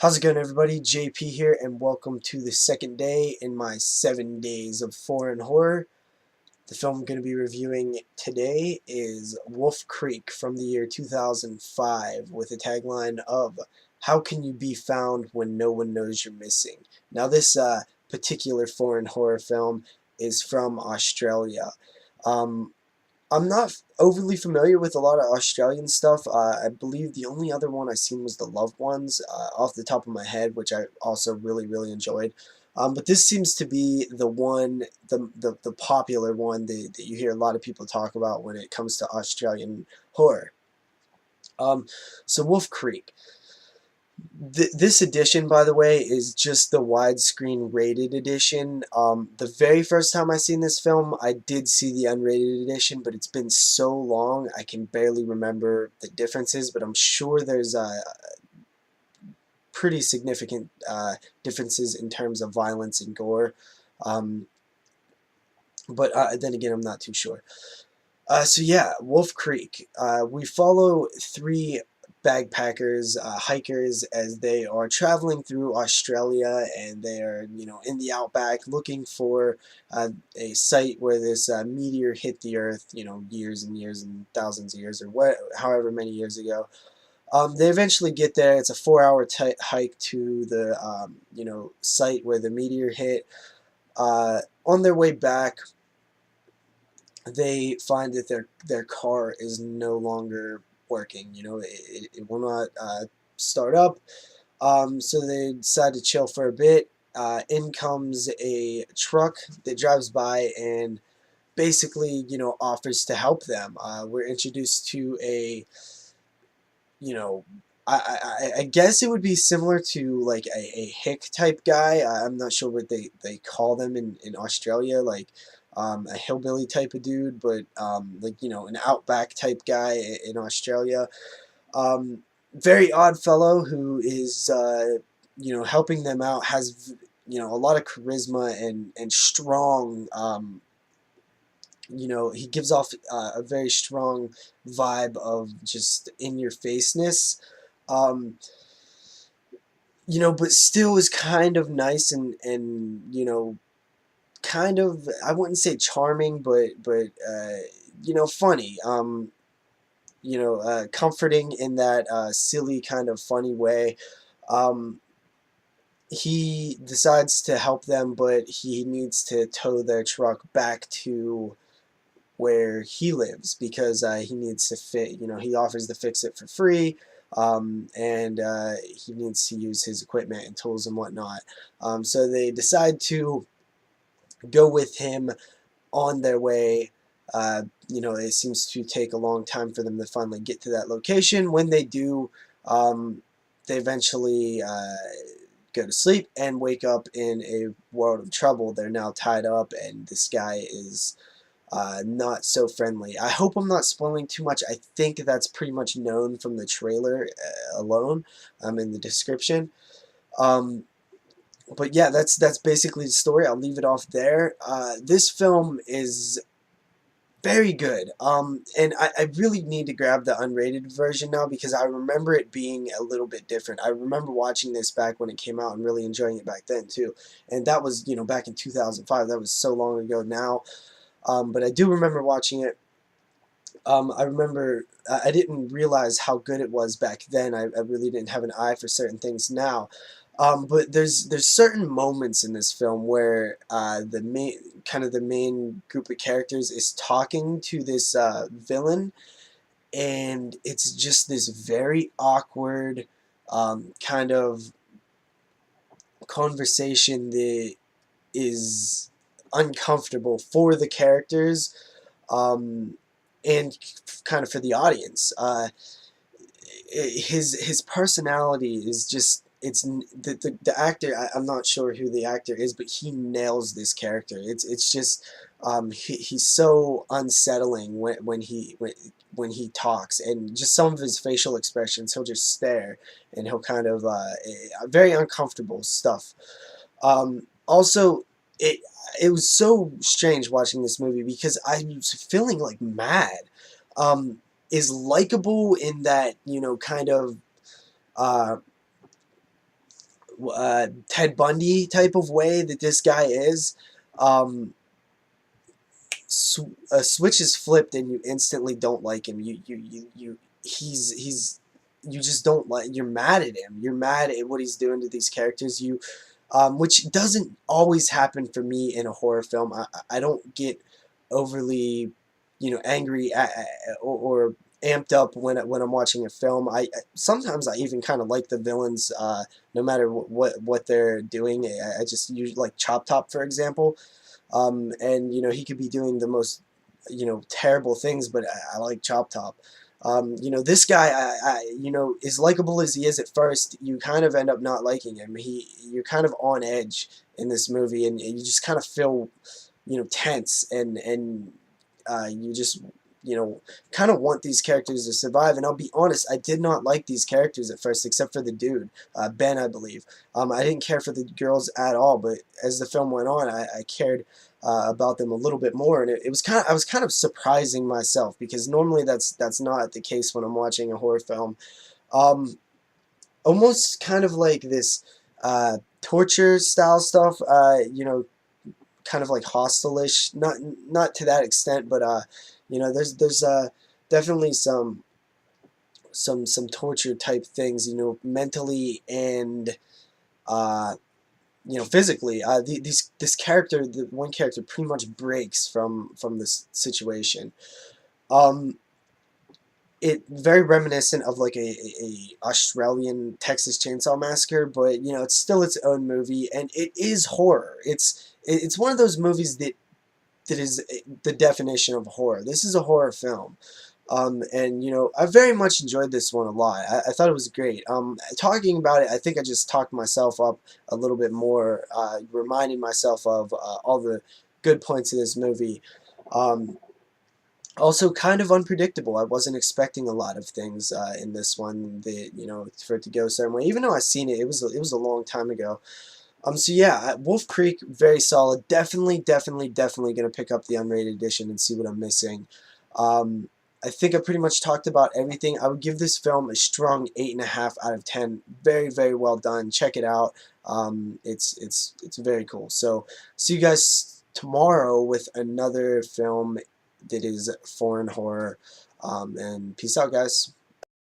How's it going, everybody? JP here, and welcome to the second day in my 7 days of foreign horror. The film I'm going to be reviewing today is Wolf Creek from the year 2005 with a tagline of "How can you be found when no one knows you're missing?" Now, this particular foreign horror film is from Australia. Um, I'm not overly familiar with a lot of Australian stuff. I believe the only other one I seen was The Loved Ones, off the top of my head, which I also really enjoyed. But this seems to be the one, the popular one that you hear a lot of people talk about when it comes to Australian horror. Um, so Wolf Creek. This edition, by the way, is just the widescreen rated edition. The very first time I seen this film, I did see the unrated edition, but it's been so long I can barely remember the differences. But I'm sure there's pretty significant differences in terms of violence and gore. Um, but then again, I'm not too sure. So yeah, Wolf Creek. We follow three backpackers, hikers, as they are traveling through Australia, and they are, in the outback looking for a site where this meteor hit the Earth, years and years and thousands of years, or however many years ago. They eventually get there. It's a 4-hour hike to the, site where the meteor hit. On their way back, they find that their car is no longer working. It will not start up. So they decide to chill for a bit. In comes a truck that drives by and basically, offers to help them. We're introduced to a, you know, I guess it would be similar to like a hick type guy. I'm not sure what they call them in Australia, like a hillbilly type of dude, but like, an outback type guy in Australia. Very odd fellow who is, helping them out, has, a lot of charisma and strong, he gives off a very strong vibe of just in your faceness. Um, but still is kind of nice and kind of, I wouldn't say charming, but funny. Comforting in that silly kind of funny way. Um, he decides to help them, but he needs to tow their truck back to where he lives because he needs to fit. He offers to fix it for free, and he needs to use his equipment and tools and whatnot. So they decide to go with him on their way. It seems to take a long time for them to finally get to that location. When they do, they eventually go to sleep and wake up in a world of trouble. They're now tied up, and this guy is not so friendly. I hope I'm not spoiling too much. I think that's pretty much known from the trailer alone, in the description. Um, but yeah, that's basically the story. I'll leave it off there. This film is very good. And I really need to grab the unrated version now because I remember it being a little bit different. I remember watching this back when it came out and really enjoying it back then too. And that was, back in 2005. That was so long ago now. But I do remember watching it. I remember I didn't realize how good it was back then. I really didn't have an eye for certain things now. But there's certain moments in this film where the main group of characters is talking to this villain, and it's just this very awkward kind of conversation that is uncomfortable for the characters, and kind of for the audience. His personality is just, the actor, I'm not sure who the actor is, but he nails this character. It's just he's so unsettling when he talks, and just some of his facial expressions. He'll just stare, and he'll kind of very uncomfortable stuff. Also, it was so strange watching this movie because I was feeling like mad. Is likable in that, kind of uh, Ted Bundy type of way that this guy is. Um, a switch is flipped and you instantly don't like him. He's you just don't like. You're mad at him. You're mad at what he's doing to these characters. Which doesn't always happen for me in a horror film. I don't get overly, angry or amped up when I'm watching a film. Sometimes I even kind of like the villains, no matter what they're doing. I just usually like Chop Top, for example. And he could be doing the most terrible things, but I like Chop Top. This guy, as likable as he is at first, you kind of end up not liking him. You're kind of on edge in this movie, and you just kind of feel, tense, and you just, kind of want these characters to survive. And I'll be honest, I did not like these characters at first, except for the dude, Ben, I believe. I didn't care for the girls at all, but as the film went on, I cared about them a little bit more, and I was kind of surprising myself because normally that's not the case when I'm watching a horror film. Um, Almost kind of like this torture style stuff, kind of like hostile-ish, not to that extent, but there's definitely some torture type things, mentally and uh, physically. This character, the one character, pretty much breaks from this situation. Um, it very reminiscent of like a Australian Texas Chainsaw Massacre, but it's still its own movie, and it is horror. It's one of those movies that is the definition of horror. This is a horror film. And I very much enjoyed this one a lot. I thought it was great. Talking about it, I think I just talked myself up a little bit more, reminding myself of all the good points of this movie. Um, Also, kind of unpredictable. I wasn't expecting a lot of things in this one. That for it to go a certain way. Even though I've seen it, it was a long time ago. So yeah, Wolf Creek, very solid. Definitely, definitely, definitely gonna pick up the unrated edition and see what I'm missing. Um, I think I pretty much talked about everything. I would give this film a strong 8.5 out of 10. Very, very well done. Check it out. It's very cool. So see you guys tomorrow with another film that is foreign horror. And peace out, guys.